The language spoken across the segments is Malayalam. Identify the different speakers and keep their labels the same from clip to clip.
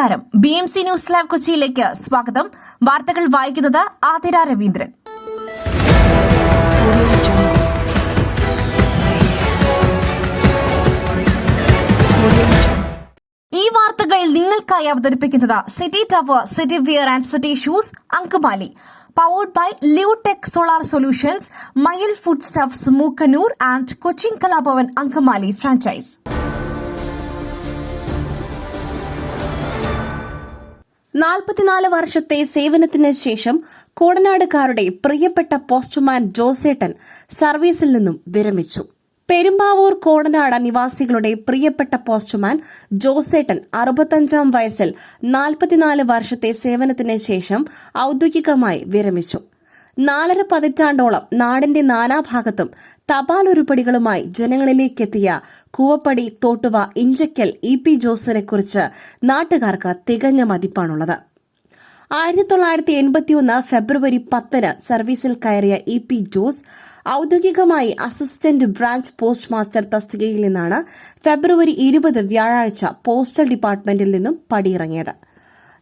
Speaker 1: നമസ്കാരം. BMC ന്യൂസ് ലൈവ് കൊച്ചിയിലേക്ക് സ്വാഗതം. വാർത്തകൾ വായിക്കുന്നത് ആതിര രവീന്ദ്രൻ. ഈ വാർത്തകൾ നിങ്ങൾക്കായി അവതരിപ്പിക്കുന്നത് city tower, city wear and city shoes, Angamaly. Powered by Liutech Solar Solutions, Mayil Foodstuffs, Mookanur and Cochin Kalabavan Ankamali franchise.
Speaker 2: വർഷത്തെ സേവനത്തിന് ശേഷം കോടനാടുകാരുടെ പ്രിയപ്പെട്ട പോസ്റ്റ്മാൻ ജോസേട്ടൻ സർവീസിൽ നിന്നും വിരമിച്ചു. പെരുമ്പാവൂർ കോടനാട് നിവാസികളുടെ പ്രിയപ്പെട്ട പോസ്റ്റ്മാൻ ജോസേട്ടൻ 65-ാം വയസ്സിൽ 44 വർഷത്തെ സേവനത്തിന് ശേഷം ഔദ്യോഗികമായി വിരമിച്ചു. 4.5 പതിറ്റാണ്ടോളം നാടിന്റെ നാനാഭാഗത്തും തപാൽ ഉരുപ്പടികളുമായി ജനങ്ങളിലേക്കെത്തിയ കൂവപ്പടി, തോട്ടുവ, ഇഞ്ചക്കൽ EP ജോസിനെക്കുറിച്ച് നാട്ടുകാർക്ക് തികഞ്ഞ മതിപ്പാണുള്ളത്. 1981 ഫെബ്രുവരി 10 സർവീസിൽ കയറിയ EP ജോസ് ഔദ്യോഗികമായി അസിസ്റ്റന്റ് ബ്രാഞ്ച് പോസ്റ്റ് മാസ്റ്റർ തസ്തികയിൽ നിന്നാണ് ഫെബ്രുവരി 20 വ്യാഴാഴ്ച പോസ്റ്റൽ ഡിപ്പാർട്ട്മെന്റിൽ നിന്നും പടിയിറങ്ങിയത്.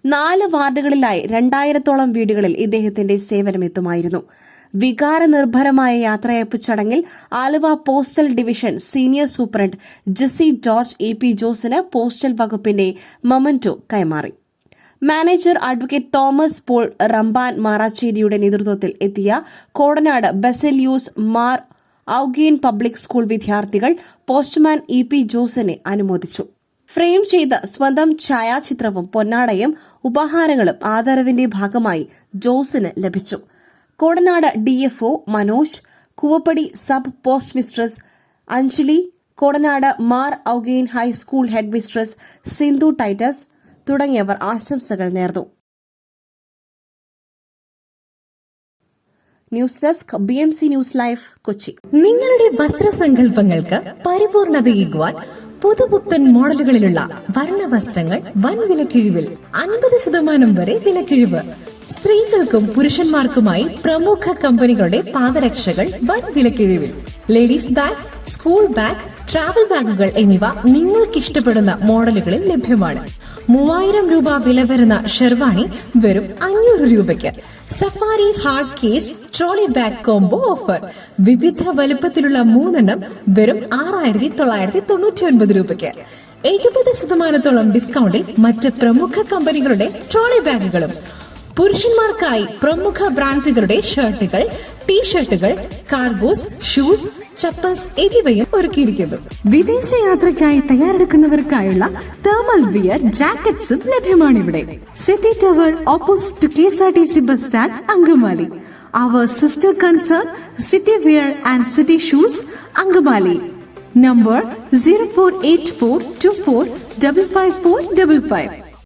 Speaker 2: 4 വാർഡുകളിലായി 2000-ഓളം വീടുകളിൽ ഇദ്ദേഹത്തിന്റെ സേവനമെത്തുമായിരുന്നു. വികാരനിർഭരമായ യാത്രയയപ്പ് ചടങ്ങിൽ Aluva postal division senior superintendent Jessy George EP ജോസിന് പോസ്റ്റൽ വകുപ്പിന്റെ മൊമന്റോ കൈമാറി. Manager advocate Thomas Paul Ramban മാറാച്ചേരിയുടെ നേതൃത്വത്തിൽ എത്തിയ കോടനാട് ബസേലിയൂസ് മാർ ഔഗീൻ പബ്ലിക് സ്കൂൾ വിദ്യാർത്ഥികൾ പോസ്റ്റ്മാൻ EP ജോസിനെ അനുമോദിച്ചു. ഫ്രെയിം ചെയ്ത സ്വന്തം ഛായാചിത്രവും പൊന്നാടയും ഉപഹാരങ്ങളും ആദരവിന്റെ ഭാഗമായി ജോസിന് ലഭിച്ചു. Kodanad DFO Manoj, Koovappady sub post mistress Anjali, Kodanad Mar Augen high school head mistress Sindhu Titus തുടങ്ങിയവർ ആശംസകൾ നേർന്നു. News desk BMC news live Kochi.
Speaker 3: നിങ്ങളുടെ വസ്ത്രസങ്കല്പങ്ങൾക്ക് പരിപൂർണതയേകുവാൻ പുതുപുത്തൻ മോഡലുകളിലുള്ള വർണ്ണ വസ്ത്രങ്ങൾ വൻ വിലക്കിഴിവിൽ 50% വരെ വിലക്കിഴിവ്. സ്ത്രീകൾക്കും പുരുഷന്മാർക്കുമായി പ്രമുഖ കമ്പനികളുടെ പാദരക്ഷകൾ വൻ വിലക്കിഴിവിൽ. Ladies bag, school bag, travel ബാഗുകൾ എന്നിവ നിങ്ങൾക്കിഷ്ടപ്പെടുന്ന മോഡലുകളിൽ ലഭ്യമാണ്. 3000 രൂപ വില വരുന്ന ഷെർവാണി വെറും 500 രൂപയ്ക്ക്. Safari hard case trolley bag combo offer വിവിധ വലുപ്പത്തിലുള്ള 3 വെറും 6999 രൂപയ്ക്ക്. 70% ഡിസ്കൗണ്ടിൽ മറ്റ് പ്രമുഖ കമ്പനികളുടെ ട്രോളി ബാഗുകളും. പുരുഷന്മാർക്കായി പ്രമുഖ ബ്രാൻഡുകളുടെ ഷർട്ടുകൾ, ടീഷർട്ടുകൾ, കാർഗോസ്, ഷൂസ്, ചപ്പൽസ് എന്നിവയും ഒരുക്കിയിരിക്കുന്നു. വിദേശയാത്രയ്ക്കായി തയ്യാറെടുക്കുന്നവർക്കായുള്ള തേർമൽ വിയർ ജാക്കറ്റ്സും ലഭ്യമാണിവിടെ. City tower opposite to KSRTC bus stand, Angamaly. Our sister concern city wear and city shoes, Angamaly. Number 048424555555.